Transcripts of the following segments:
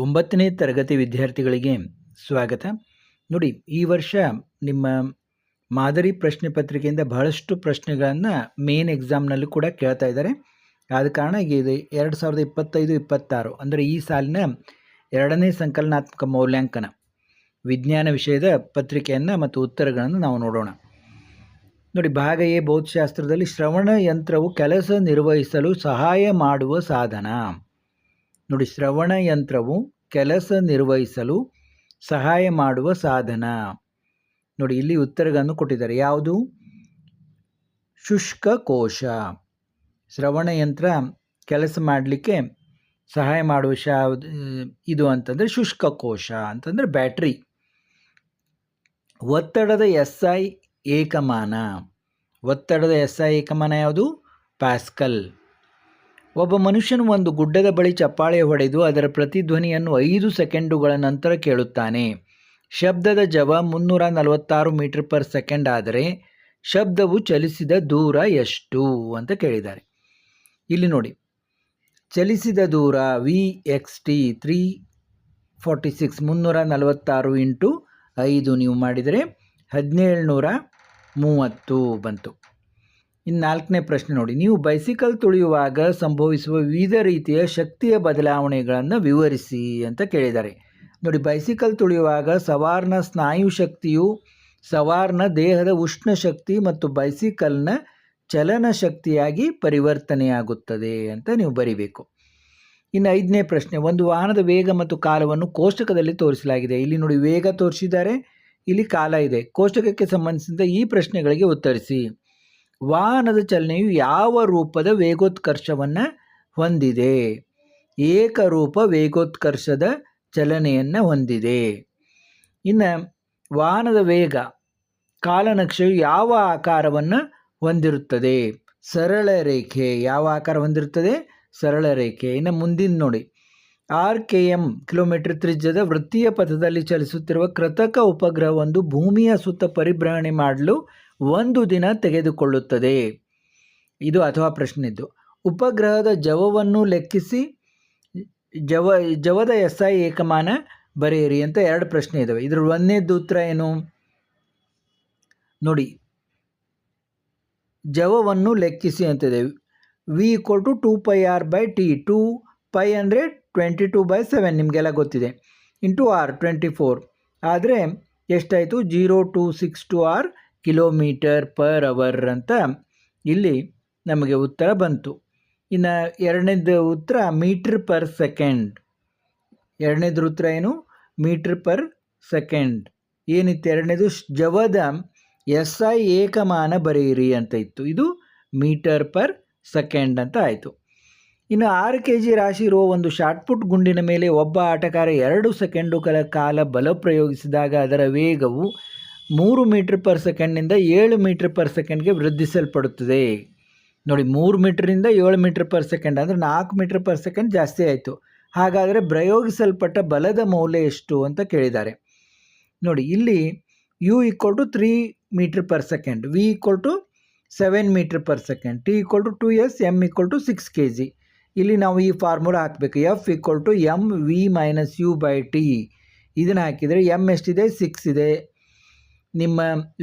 9ನೇ ತರಗತಿ ವಿದ್ಯಾರ್ಥಿಗಳಿಗೆ ಸ್ವಾಗತ. ನೋಡಿ, ಈ ವರ್ಷ ನಿಮ್ಮ ಮಾದರಿ ಪ್ರಶ್ನೆ ಪತ್ರಿಕೆಯಿಂದ ಬಹಳಷ್ಟು ಪ್ರಶ್ನೆಗಳನ್ನು ಮೇನ್ ಎಕ್ಸಾಮ್ನಲ್ಲೂ ಕೂಡ ಕೇಳ್ತಾ ಇದ್ದಾರೆ. ಆದ ಕಾರಣ ಇದು 2025-26 ಅಂದರೆ ಈ ಸಾಲಿನ 2ನೇ ಸಂಕಲನಾತ್ಮಕ ಮೌಲ್ಯಾಂಕನ ವಿಜ್ಞಾನ ವಿಷಯದ ಪತ್ರಿಕೆಯನ್ನು ಮತ್ತು ಉತ್ತರಗಳನ್ನು ನಾವು ನೋಡೋಣ. ನೋಡಿ, ಭಾಗ ಎ ಭೌತಶಾಸ್ತ್ರದಲ್ಲಿ ಶ್ರವಣ ಯಂತ್ರವು ಕೆಲಸ ನಿರ್ವಹಿಸಲು ಸಹಾಯ ಮಾಡುವ ಸಾಧನ. ನೋಡಿ, ಶ್ರವಣ ಯಂತ್ರವು ಕೆಲಸ ನಿರ್ವಹಿಸಲು ಸಹಾಯ ಮಾಡುವ ಸಾಧನ. ನೋಡಿ, ಇಲ್ಲಿ ಉತ್ತರಗಳನ್ನು ಕೊಟ್ಟಿದ್ದಾರೆ. ಯಾವುದು? ಶುಷ್ಕ ಕೋಶ. ಶ್ರವಣ ಯಂತ್ರ ಕೆಲಸ ಮಾಡಲಿಕ್ಕೆ ಸಹಾಯ ಮಾಡುವ ಇದು ಅಂತಂದರೆ ಶುಷ್ಕ ಕೋಶ ಅಂತಂದರೆ ಬ್ಯಾಟ್ರಿ. ಒತ್ತಡದ SI ಏಕಮಾನ. ಒತ್ತಡದ SI ಏಕಮಾನ ಯಾವುದು? ಪ್ಯಾಸ್ಕಲ್. ಒಬ್ಬ ಮನುಷ್ಯನು ಒಂದು ಗುಡ್ಡದ ಬಳಿ ಚಪ್ಪಾಳೆ ಹೊಡೆದು ಅದರ ಪ್ರತಿಧ್ವನಿಯನ್ನು 5 ಸೆಕೆಂಡುಗಳ ನಂತರ ಕೇಳುತ್ತಾನೆ. ಶಬ್ದದ ಜವ 346 ಮೀಟರ್ ಪರ್ ಸೆಕೆಂಡ್ ಆದರೆ ಶಬ್ದವು ಚಲಿಸಿದ ದೂರ ಎಷ್ಟು ಅಂತ ಕೇಳಿದ್ದಾರೆ. ಇಲ್ಲಿ ನೋಡಿ, ಚಲಿಸಿದ ದೂರ VXT 346 346 ಇಂಟು 5 ನೀವು ಮಾಡಿದರೆ 1730 ಬಂತು. ಇನ್ನು 4ನೇ ಪ್ರಶ್ನೆ ನೋಡಿ, ನೀವು ಬೈಸಿಕಲ್ ತುಳಿಯುವಾಗ ಸಂಭವಿಸುವ ವಿವಿಧ ರೀತಿಯ ಶಕ್ತಿಯ ಬದಲಾವಣೆಗಳನ್ನು ವಿವರಿಸಿ ಅಂತ ಕೇಳಿದ್ದಾರೆ. ನೋಡಿ, ಬೈಸಿಕಲ್ ತುಳಿಯುವಾಗ ಸವಾರನ ಸ್ನಾಯು ಶಕ್ತಿಯು ಸವಾರನ ದೇಹದ ಉಷ್ಣ ಶಕ್ತಿ ಮತ್ತು ಬೈಸಿಕಲ್ನ ಚಲನ ಶಕ್ತಿಯಾಗಿ ಪರಿವರ್ತನೆಯಾಗುತ್ತದೆ ಅಂತ ನೀವು ಬರಿಬೇಕು. ಇನ್ನು 5ನೇ ಪ್ರಶ್ನೆ, ಒಂದು ವಾಹನದ ವೇಗ ಮತ್ತು ಕಾಲವನ್ನು ಕೋಷ್ಟಕದಲ್ಲಿ ತೋರಿಸಲಾಗಿದೆ. ಇಲ್ಲಿ ನೋಡಿ, ವೇಗ ತೋರಿಸಿದ್ದಾರೆ, ಇಲ್ಲಿ ಕಾಲ ಇದೆ. ಕೋಷ್ಟಕಕ್ಕೆ ಸಂಬಂಧಿಸಿದ ಈ ಪ್ರಶ್ನೆಗಳಿಗೆ ಉತ್ತರಿಸಿ. ವಾಹನದ ಚಲನೆಯು ಯಾವ ರೂಪದ ವೇಗೋತ್ಕರ್ಷವನ್ನು ಹೊಂದಿದೆ? ಏಕರೂಪ ವೇಗೋತ್ಕರ್ಷದ ಚಲನೆಯನ್ನು ಹೊಂದಿದೆ. ಇನ್ನು ವಾಹನದ ವೇಗ ಕಾಲನಕ್ಷೆಯು ಯಾವ ಆಕಾರವನ್ನು ಹೊಂದಿರುತ್ತದೆ? ಸರಳ ರೇಖೆ. ಯಾವ ಆಕಾರ ಹೊಂದಿರುತ್ತದೆ? ಸರಳ ರೇಖೆ. ಇನ್ನು ಮುಂದಿನ ನೋಡಿ, RKM ಕಿಲೋಮೀಟರ್ ತ್ರಿಜ್ಯದ ವೃತ್ತೀಯ ಪಥದಲ್ಲಿ ಚಲಿಸುತ್ತಿರುವ ಕೃತಕ ಉಪಗ್ರಹವೊಂದು ಭೂಮಿಯ ಸುತ್ತ ಪರಿಭ್ರಮಣೆ ಮಾಡಲು 1 ದಿನ ತೆಗೆದುಕೊಳ್ಳುತ್ತದೆ. ಇದು ಅಥವಾ ಪ್ರಶ್ನೆ ಇದ್ದು. ಉಪಗ್ರಹದ ಜವವನ್ನು ಲೆಕ್ಕಿಸಿ ಜವದ SI ಏಕಮಾನ ಬರೆಯಿರಿ ಅಂತ 2 ಪ್ರಶ್ನೆ ಇದ್ದಾವೆ. ಇದರ 1ನೇದು ಉತ್ತರ ಏನು ನೋಡಿ, ಜವವನ್ನು ಲೆಕ್ಕಿಸಿ ಅಂತಿದೆ. V = 2πr/t. 2π ಅಂದರೆ 22/7 ನಿಮಗೆಲ್ಲ ಗೊತ್ತಿದೆ, ಇಂಟು R 24 ಆದರೆ ಎಷ್ಟಾಯಿತು? 0262 R ಕಿಲೋಮೀಟರ್ ಪರ್ ಅವರ್ ಅಂತ ಇಲ್ಲಿ ನಮಗೆ ಉತ್ತರ ಬಂತು. ಇನ್ನು 2ನೇದು ಉತ್ತರ ಮೀಟ್ರ್ ಪರ್ ಸೆಕೆಂಡ್. 2ನೇದ್ರ ಉತ್ತರ ಏನು? Metre per second. ಏನಿತ್ತು 2ನೇದು? ಜವದ SI ಏಕಮಾನ ಬರೆಯಿರಿ ಅಂತ ಇತ್ತು. ಇದು ಮೀಟರ್ ಪರ್ ಸೆಕೆಂಡ್ ಅಂತ ಆಯಿತು. ಇನ್ನು 6 kg ರಾಶಿ ಇರುವ ಒಂದು ಶಾಟ್ಪುಟ್ ಗುಂಡಿನ ಮೇಲೆ ಒಬ್ಬ ಆಟಗಾರ 2 ಸೆಕೆಂಡುಗಳ ಕಾಲ ಬಲ ಪ್ರಯೋಗಿಸಿದಾಗ ಅದರ ವೇಗವು 3 ಮೀಟರ್ ಪರ್ ಸೆಕೆಂಡ್ನಿಂದ 7 ಮೀಟರ್ ಪರ್ ಸೆಕೆಂಡ್ಗೆ ವೃದ್ಧಿಸಲ್ಪಡುತ್ತದೆ. ನೋಡಿ, 3 ಮೀಟರಿಂದ 7 ಮೀಟರ್ ಪರ್ ಸೆಕೆಂಡ್ ಅಂದರೆ 4 ಮೀಟರ್ ಪರ್ ಸೆಕೆಂಡ್ ಜಾಸ್ತಿ ಆಯಿತು. ಹಾಗಾದರೆ ಪ್ರಯೋಗಿಸಲ್ಪಟ್ಟ ಬಲದ ಮೌಲ್ಯ ಎಷ್ಟು ಅಂತ ಕೇಳಿದ್ದಾರೆ. ನೋಡಿ, ಇಲ್ಲಿ U = 3 metre per second, V = 7 metre per second, T = 2s, M = 6 kg. ಇಲ್ಲಿ ನಾವು ಈ ಫಾರ್ಮುಲಾ ಹಾಕಬೇಕು. F = mv - u/t. ಇದನ್ನು ಹಾಕಿದರೆ M ಎಷ್ಟಿದೆ? 6 ಇದೆ, ನಿಮ್ಮ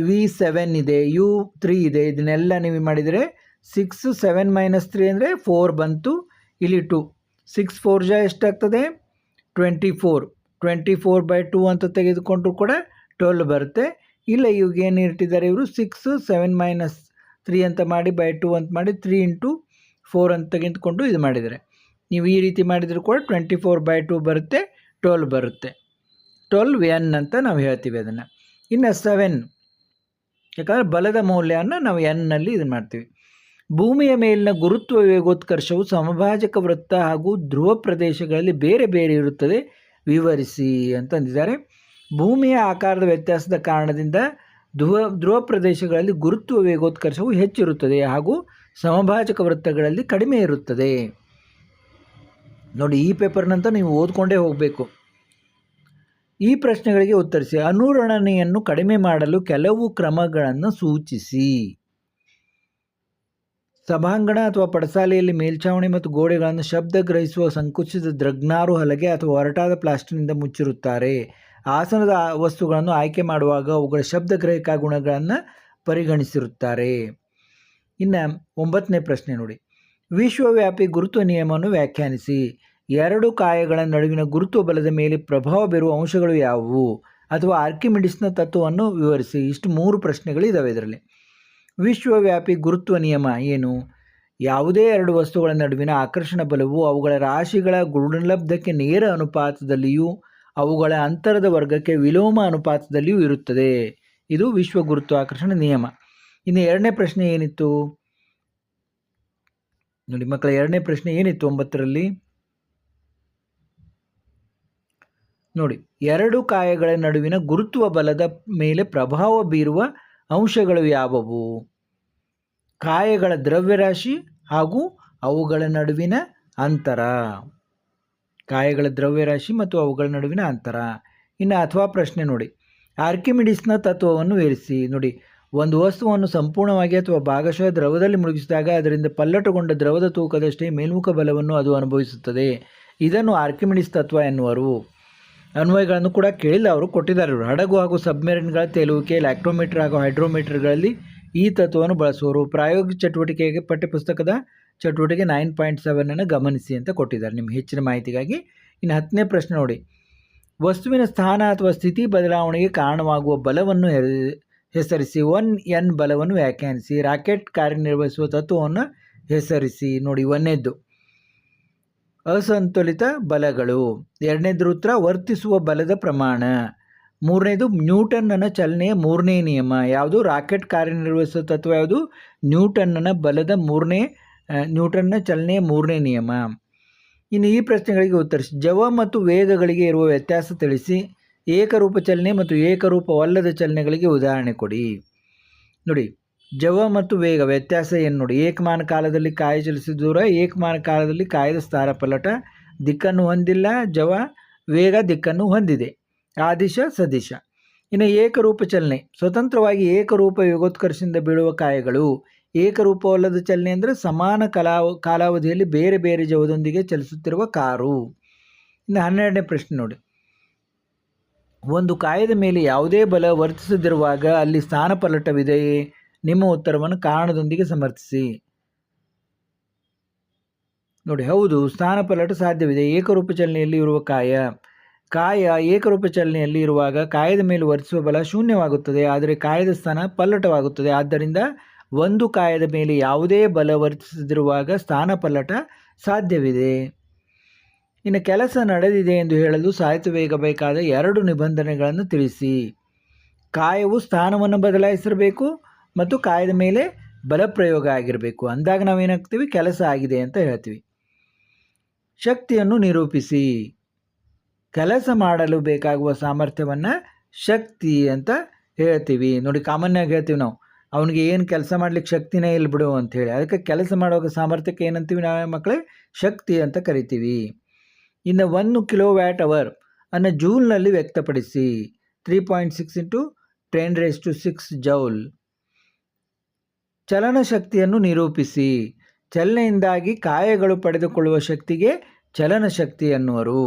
V 7 ಇದೆ, U 3 ಇದೆ. ಇದನ್ನೆಲ್ಲ ನೀವು ಮಾಡಿದರೆ 6 7 - 3 ಅಂದರೆ 4 ಬಂತು. ಇಲ್ಲಿ 2 6 4 ಜ ಎಷ್ಟಾಗ್ತದೆ? 24. 24/2 ಅಂತ ತೆಗೆದುಕೊಂಡ್ರು ಕೂಡ 12 ಬರುತ್ತೆ. ಇಲ್ಲ, ಇವಾಗ ಏನು ಇಟ್ಟಿದ್ದಾರೆ ಇವರು? 6 7 - 3 ಅಂತ ಮಾಡಿ /2 ಅಂತ ಮಾಡಿ 3 × 4 ಅಂತ ತೆಗೆದುಕೊಂಡು ಇದು ಮಾಡಿದರೆ, ನೀವು ಈ ರೀತಿ ಮಾಡಿದರೂ ಕೂಡ 24/2 ಬರುತ್ತೆ, 12 ಬರುತ್ತೆ. 12n ಅಂತ ನಾವು ಹೇಳ್ತೀವಿ ಅದನ್ನು. ಇನ್ನು 7, ಯಾಕಂದರೆ ಬಲದ ಮೌಲ್ಯವನ್ನು ನಾವು n ಇದನ್ನು ಮಾಡ್ತೀವಿ. ಭೂಮಿಯ ಮೇಲಿನ ಗುರುತ್ವ ವೇಗೋತ್ಕರ್ಷವು ಸಮಭಾಜಕ ವೃತ್ತ ಹಾಗೂ ಧ್ರುವ ಪ್ರದೇಶಗಳಲ್ಲಿ ಬೇರೆ ಬೇರೆ ಇರುತ್ತದೆ, ವಿವರಿಸಿ ಅಂತಂದಿದ್ದಾರೆ. ಭೂಮಿಯ ಆಕಾರದ ವ್ಯತ್ಯಾಸದ ಕಾರಣದಿಂದ ಧ್ರುವ ಪ್ರದೇಶಗಳಲ್ಲಿ ಗುರುತ್ವ ವೇಗೋತ್ಕರ್ಷವು ಹೆಚ್ಚಿರುತ್ತದೆ ಹಾಗೂ ಸಮಭಾಜಕ ವೃತ್ತಗಳಲ್ಲಿ ಕಡಿಮೆ ಇರುತ್ತದೆ. ನೋಡಿ, ಈ ಪೇಪರ್ನಂತ ನೀವು ಓದ್ಕೊಂಡೇ ಹೋಗಬೇಕು. ಈ ಪ್ರಶ್ನೆಗಳಿಗೆ ಉತ್ತರಿಸಿ. ಅನುರಣನೆಯನ್ನು ಕಡಿಮೆ ಮಾಡಲು ಕೆಲವು ಕ್ರಮಗಳನ್ನು ಸೂಚಿಸಿ. ಸಭಾಂಗಣ ಅಥವಾ ಪಡಸಾಲೆಯಲ್ಲಿ ಮೇಲ್ಛಾವಣಿ ಮತ್ತು ಗೋಡೆಗಳನ್ನು ಶಬ್ದ ಗ್ರಹಿಸುವ ಸಂಕುಚಿತ ದ್ರಗ್ನಾರು ಹಲಗೆ ಅಥವಾ ಒರಟಾದ ಪ್ಲಾಸ್ಟಿಕ್ನಿಂದ ಮುಚ್ಚಿರುತ್ತಾರೆ. ಆಸನದ ವಸ್ತುಗಳನ್ನು ಆಯ್ಕೆ ಮಾಡುವಾಗ ಅವುಗಳ ಶಬ್ದಗ್ರಹಿಕ ಗುಣಗಳನ್ನು ಪರಿಗಣಿಸಿರುತ್ತಾರೆ. ಇನ್ನು 9ನೇ ಪ್ರಶ್ನೆ ನೋಡಿ, ವಿಶ್ವವ್ಯಾಪಿ ಗುರುತ್ವ ನಿಯಮವನ್ನು ವ್ಯಾಖ್ಯಾನಿಸಿ. ಎರಡು ಕಾಯಗಳ ನಡುವಿನ ಗುರುತ್ವ ಬಲದ ಮೇಲೆ ಪ್ರಭಾವ ಬೀರುವ ಅಂಶಗಳು ಯಾವುವು ಅಥವಾ ಆರ್ಕಿಮಿಡಿಸ್ನ ತತ್ವವನ್ನು ವಿವರಿಸಿ. ಇಷ್ಟು 3 ಪ್ರಶ್ನೆಗಳಿದ್ದಾವೆ ಇದರಲ್ಲಿ. ವಿಶ್ವವ್ಯಾಪಿ ಗುರುತ್ವ ನಿಯಮ ಏನು? ಯಾವುದೇ ಎರಡು ವಸ್ತುಗಳ ನಡುವಿನ ಆಕರ್ಷಣ ಬಲವು ಅವುಗಳ ರಾಶಿಗಳ ಗುಣಲಬ್ಧಕ್ಕೆ ನೇರ ಅನುಪಾತದಲ್ಲಿಯೂ ಅವುಗಳ ಅಂತರದ ವರ್ಗಕ್ಕೆ ವಿಲೋಮ ಅನುಪಾತದಲ್ಲಿಯೂ ಇರುತ್ತದೆ. ಇದು ವಿಶ್ವ ಗುರುತ್ವಾಕರ್ಷಣ ನಿಯಮ. ಇನ್ನು 2ನೇ ಪ್ರಶ್ನೆ ಏನಿತ್ತು ನೋಡಿ ಮಕ್ಕಳ, 2ನೇ ಪ್ರಶ್ನೆ ಏನಿತ್ತು 9ರಲ್ಲಿ ನೋಡಿ, ಎರಡು ಕಾಯಗಳ ನಡುವಿನ ಗುರುತ್ವ ಬಲದ ಮೇಲೆ ಪ್ರಭಾವ ಬೀರುವ ಅಂಶಗಳು ಯಾವುವು? ಕಾಯಗಳ ದ್ರವ್ಯರಾಶಿ ಹಾಗೂ ಅವುಗಳ ನಡುವಿನ ಅಂತರ. ಕಾಯಗಳ ದ್ರವ್ಯರಾಶಿ ಮತ್ತು ಅವುಗಳ ನಡುವಿನ ಅಂತರ. ಇನ್ನು ಅಥವಾ ಪ್ರಶ್ನೆ ನೋಡಿ, ಆರ್ಕಿಮಿಡಿಸ್ನ ತತ್ವವನ್ನು ವಿವರಿಸಿ. ನೋಡಿ, ಒಂದು ವಸ್ತುವನ್ನು ಸಂಪೂರ್ಣವಾಗಿ ಅಥವಾ ಭಾಗಶಃ ದ್ರವದಲ್ಲಿ ಮುಳುಗಿಸಿದಾಗ ಅದರಿಂದ ಪಲ್ಲಟಗೊಂಡ ದ್ರವದ ತೂಕದಷ್ಟೇ ಮೇಲ್ಮುಖ ಬಲವನ್ನು ಅದು ಅನುಭವಿಸುತ್ತದೆ. ಇದನ್ನು ಆರ್ಕಿಮಿಡಿಸ್ ತತ್ವ ಎನ್ನುವರು. ಅನ್ವಯಗಳನ್ನು ಕೂಡ ಕೇಳಿಲ್ಲ, ಅವರು ಕೊಟ್ಟಿದ್ದಾರೆ. ಹಡಗು ಹಾಗೂ ಸಬ್ಮೆರಿನ್ಗಳ ತೇಲುವಿಕೆ, ಲ್ಯಾಕ್ಟೋಮೀಟರ್ ಹಾಗೂ ಹೈಡ್ರೋಮೀಟರ್ಗಳಲ್ಲಿ ಈ ತತ್ವವನ್ನು ಬಳಸುವರು. ಪ್ರಾಯೋಗಿಕ ಚಟುವಟಿಕೆಗೆ ಪಠ್ಯಪುಸ್ತಕದ ಚಟುವಟಿಕೆ 9.7 ಗಮನಿಸಿ ಅಂತ ಕೊಟ್ಟಿದ್ದಾರೆ ನಿಮ್ಮ ಹೆಚ್ಚಿನ ಮಾಹಿತಿಗಾಗಿ. ಇನ್ನು 10ನೇ ಪ್ರಶ್ನೆ ನೋಡಿ, ವಸ್ತುವಿನ ಸ್ಥಾನ ಅಥವಾ ಸ್ಥಿತಿ ಬದಲಾವಣೆಗೆ ಕಾರಣವಾಗುವ ಬಲವನ್ನು ಹೆಸರಿಸಿ. 1N ಬಲವನ್ನು ವ್ಯಾಖ್ಯಾನಿಸಿ. ರಾಕೆಟ್ ಕಾರ್ಯನಿರ್ವಹಿಸುವ ತತ್ವವನ್ನು ಹೆಸರಿಸಿ. ನೋಡಿ, 1ನೇದ್ದು ಅಸಂತುಲಿತ ಬಲಗಳು, 2ನೇದು ಉತ್ತರ ವರ್ತಿಸುವ ಬಲದ ಪ್ರಮಾಣ, 3ನೇದು ನ್ಯೂಟನ್ನನ ಚಲನೆಯ 3ನೇ ನಿಯಮ. ಯಾವುದು? ರಾಕೆಟ್ ಕಾರ್ಯನಿರ್ವಹಿಸುವ ತತ್ವ ಯಾವುದು? ನ್ಯೂಟನ್ನನ ಬಲದ ನ್ಯೂಟನ್ನ ಚಲನೆಯ 3ನೇ ನಿಯಮ. ಇನ್ನು ಈ ಪ್ರಶ್ನೆಗಳಿಗೆ ಉತ್ತರಿಸಿ. ಜವ ಮತ್ತು ವೇಗಗಳಿಗೆ ಇರುವ ವ್ಯತ್ಯಾಸ ತಿಳಿಸಿ. ಏಕರೂಪ ಚಲನೆ ಮತ್ತು ಏಕರೂಪವಲ್ಲದ ಚಲನೆಗಳಿಗೆ ಉದಾಹರಣೆ ಕೊಡಿ. ನೋಡಿ, ಜವ ಮತ್ತು ವೇಗ ವ್ಯತ್ಯಾಸ ಏನು ನೋಡಿ. ಏಕಮಾನ ಕಾಲದಲ್ಲಿ ಕಾಯ ಚಲಿಸಿದ ದೂರ, ಏಕಮಾನ ಕಾಲದಲ್ಲಿ ಕಾಯದ ಸ್ಥಾನಪಲ್ಲಟ ದಿಕ್ಕನ್ನು ಹೊಂದಿಲ್ಲ. ಜವ ವೇಗ ದಿಕ್ಕನ್ನು ಹೊಂದಿದೆ. ಆದಿಶ ಸದಿಶ. ಇನ್ನು ಏಕರೂಪ ಚಲನೆ, ಸ್ವತಂತ್ರವಾಗಿ ಏಕರೂಪ ವೇಗೋತ್ಕರ್ಷದಿಂದ ಬೀಳುವ ಕಾಯಗಳು. ಏಕರೂಪವಲ್ಲದ ಚಲನೆ ಅಂದರೆ ಸಮಾನ ಕಾಲಾವಧಿಯಲ್ಲಿ ಬೇರೆ ಬೇರೆ ಜವದೊಂದಿಗೆ ಚಲಿಸುತ್ತಿರುವ ಕಾರು. ಇನ್ನು 12ನೇ ಪ್ರಶ್ನೆ ನೋಡಿ, ಒಂದು ಕಾಯದ ಮೇಲೆ ಯಾವುದೇ ಬಲ ವರ್ತಿಸದಿರುವಾಗ ಅಲ್ಲಿ ಸ್ಥಾನಪಲ್ಲಟವಿದೆಯೇ? ನಿಮ್ಮ ಉತ್ತರವನ್ನು ಕಾರಣದೊಂದಿಗೆ ಸಮರ್ಥಿಸಿ. ನೋಡಿ, ಹೌದು, ಸ್ಥಾನಪಲ್ಲಟ ಸಾಧ್ಯವಿದೆ. ಏಕರೂಪ ಚಲನೆಯಲ್ಲಿ ಇರುವ ಕಾಯ ಏಕರೂಪ ಚಲನೆಯಲ್ಲಿ ಇರುವಾಗ ಕಾಯದ ಮೇಲೆ ವರ್ತಿಸುವ ಬಲ ಶೂನ್ಯವಾಗುತ್ತದೆ, ಆದರೆ ಕಾಯದ ಸ್ಥಾನ ಪಲ್ಲಟವಾಗುತ್ತದೆ. ಆದ್ದರಿಂದ ಒಂದು ಕಾಯದ ಮೇಲೆ ಯಾವುದೇ ಬಲ ವರ್ತಿಸದಿರುವಾಗ ಸ್ಥಾನಪಲ್ಲಟ ಸಾಧ್ಯವಿದೆ. ಇನ್ನು ಕೆಲಸ ನಡೆದಿದೆ ಎಂದು ಹೇಳಲು ಸಾಧಿಸಬೇಕಾದ 2 ನಿಬಂಧನೆಗಳನ್ನು ತಿಳಿಸಿ. ಕಾಯವು ಸ್ಥಾನವನ್ನು ಬದಲಾಯಿಸಿರಬೇಕು ಮತ್ತು ಕಾಯದ ಮೇಲೆ ಬಲ ಪ್ರಯೋಗ ಆಗಿರಬೇಕು. ಅಂದಾಗ ನಾವೇನಾಗ್ತೀವಿ? ಕೆಲಸ ಆಗಿದೆ ಅಂತ ಹೇಳ್ತೀವಿ. ಶಕ್ತಿಯನ್ನು ನಿರೂಪಿಸಿ. ಕೆಲಸ ಮಾಡಲು ಬೇಕಾಗುವ ಸಾಮರ್ಥ್ಯವನ್ನು ಶಕ್ತಿ ಅಂತ ಹೇಳ್ತೀವಿ. ನೋಡಿ, ಕಾಮನ್ನಾಗಿ ಹೇಳ್ತೀವಿ ನಾವು, ಅವನಿಗೆ ಏನು ಕೆಲಸ ಮಾಡ್ಲಿಕ್ಕೆ ಶಕ್ತಿನೇ ಇಲ್ಲ ಬಿಡು ಅಂಥೇಳಿ. ಅದಕ್ಕೆ ಕೆಲಸ ಮಾಡುವಾಗ ಸಾಮರ್ಥ್ಯಕ್ಕೆ ಏನಂತೀವಿ ನಾವು ಮಕ್ಕಳೇ? ಶಕ್ತಿ ಅಂತ ಕರಿತೀವಿ. ಇನ್ನು 1 kWh ಅನ್ನು ಜೂಲ್ನಲ್ಲಿ ವ್ಯಕ್ತಪಡಿಸಿ. 3.6 × 10⁶ ಜೌಲ್. ಚಲನ ಶಕ್ತಿಯನ್ನು ನಿರೂಪಿಸಿ. ಚಲನೆಯಿಂದಾಗಿ ಕಾಯಗಳು ಪಡೆದುಕೊಳ್ಳುವ ಶಕ್ತಿಗೆ ಚಲನ ಶಕ್ತಿ ಎನ್ನುವರು.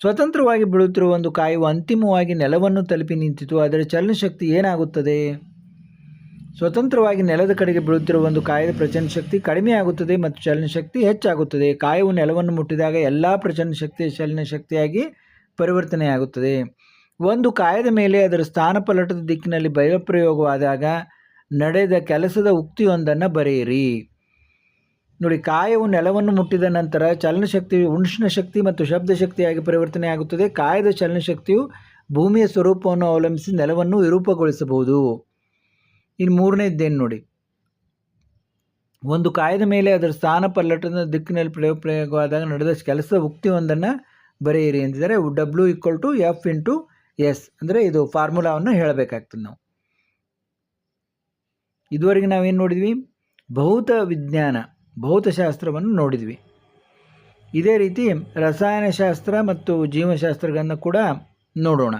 ಸ್ವತಂತ್ರವಾಗಿ ಬೀಳುತ್ತಿರುವ ಒಂದು ಕಾಯವು ಅಂತಿಮವಾಗಿ ನೆಲವನ್ನು ತಲುಪಿ ನಿಂತಿತು, ಅದರ ಚಲನಶಕ್ತಿ ಏನಾಗುತ್ತದೆ? ಸ್ವತಂತ್ರವಾಗಿ ನೆಲದ ಕಡೆಗೆ ಬೀಳುತ್ತಿರುವ ಒಂದು ಕಾಯದ ಪ್ರಚಂಡ ಶಕ್ತಿ ಕಡಿಮೆಯಾಗುತ್ತದೆ ಮತ್ತು ಚಲನಶಕ್ತಿ ಹೆಚ್ಚಾಗುತ್ತದೆ. ಕಾಯವು ನೆಲವನ್ನು ಮುಟ್ಟಿದಾಗ ಎಲ್ಲ ಪ್ರಚಂಡ ಶಕ್ತಿಯ ಚಲನಶಕ್ತಿಯಾಗಿ ಪರಿವರ್ತನೆಯಾಗುತ್ತದೆ. ಒಂದು ಕಾಯದ ಮೇಲೆ ಅದರ ಸ್ಥಾನಪಲ್ಲಟದ ದಿಕ್ಕಿನಲ್ಲಿ ಬಲಪ್ರಯೋಗವಾದಾಗ ನಡೆದ ಕೆಲಸದ ಉಕ್ತಿಯೊಂದನ್ನು ಬರೆಯಿರಿ. ನೋಡಿ, ಕಾಯವು ನೆಲವನ್ನು ಮುಟ್ಟಿದ ನಂತರ ಚಲನಶಕ್ತಿಯು ಉಷ್ಣ ಶಕ್ತಿ ಮತ್ತು ಶಬ್ದ ಶಕ್ತಿಯಾಗಿ ಪರಿವರ್ತನೆಯಾಗುತ್ತದೆ. ಕಾಯದ ಚಲನಶಕ್ತಿಯು ಭೂಮಿಯ ಸ್ವರೂಪವನ್ನು ಅವಲಂಬಿಸಿ ನೆಲವನ್ನು ವಿರೂಪಗೊಳಿಸಬಹುದು. ಇನ್ನು 3ನೇದ್ದೇನು ನೋಡಿ, ಒಂದು ಕಾಯದ ಮೇಲೆ ಅದರ ಸ್ಥಾನಪಲ್ಲಟದ ದಿಕ್ಕಿನಲ್ಲಿ ಪ್ರಯೋಗವಾದಾಗ ನಡೆದ ಕೆಲಸದ ಉಕ್ತಿಯೊಂದನ್ನು ಬರೆಯಿರಿ ಎಂದಿದ್ದಾರೆ. W = F × S ಅಂದರೆ ಇದು ಫಾರ್ಮುಲಾವನ್ನು ಹೇಳಬೇಕಾಗ್ತದೆ ನಾವು. ಇದುವರೆಗೆ ನಾವೇನು ನೋಡಿದ್ವಿ? ಭೌತಶಾಸ್ತ್ರವನ್ನು ನೋಡಿದ್ವಿ. ಇದೇ ರೀತಿ ರಸಾಯನಶಾಸ್ತ್ರ ಮತ್ತು ಜೀವಶಾಸ್ತ್ರಗಳನ್ನು ಕೂಡ ನೋಡೋಣ.